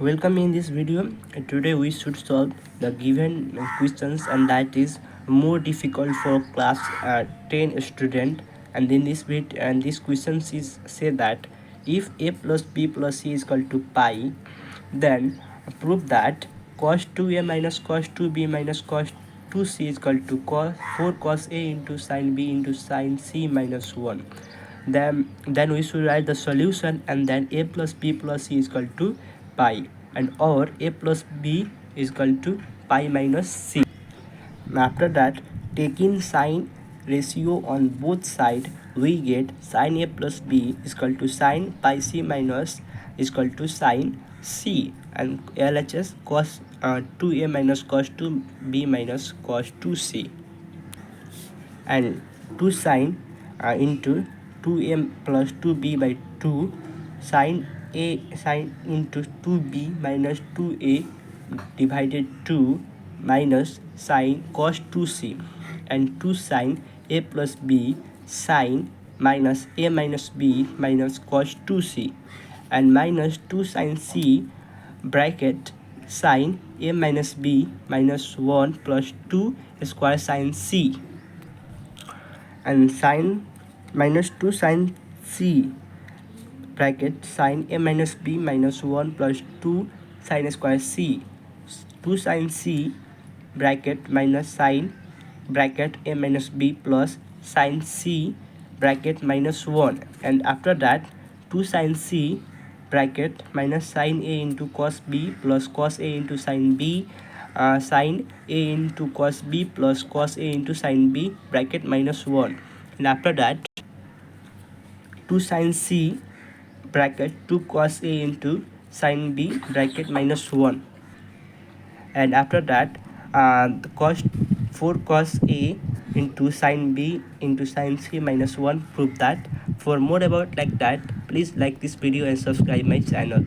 Welcome in this video. Today we should solve the given questions, and that is more difficult for class 10 student. And in this bit and this questions is say that if a plus b plus c is equal to pi, then prove that cos2a minus cos2b minus cos2c is equal to 4 cos a into sin b into sin c minus 1. Then we should write the solution, and then a plus b plus c is equal to pi, and or a plus b is equal to pi minus c. After that, taking sign ratio on both sides, we get sin a plus b is equal to sin pi c minus is equal to sin c, and LHS cos 2a minus cos 2b minus cos 2c, and 2 sin into 2m plus 2b by 2 sin a sin into 2b minus 2a divided 2 minus sin cos 2c, and 2 sin a plus b sin minus a minus b minus cos 2c, and minus 2 sin c bracket sin a minus b minus 1 plus 2 square sin c, and sin minus 2 sin c bracket sin a minus b minus 1 plus 2 sin square c, 2 sin c bracket minus sin bracket a minus b plus sin c bracket minus 1, and after that 2 sin c bracket minus sin a into cos b plus cos a into sin b sin a into cos b plus cos a into sin b bracket minus 1, and after that 2 sin c bracket 2 cos a into sin b bracket minus 1, and after that the cos 4 cos a into sin b into sin c minus 1. Prove that. For more about like that, please like this video and subscribe my channel.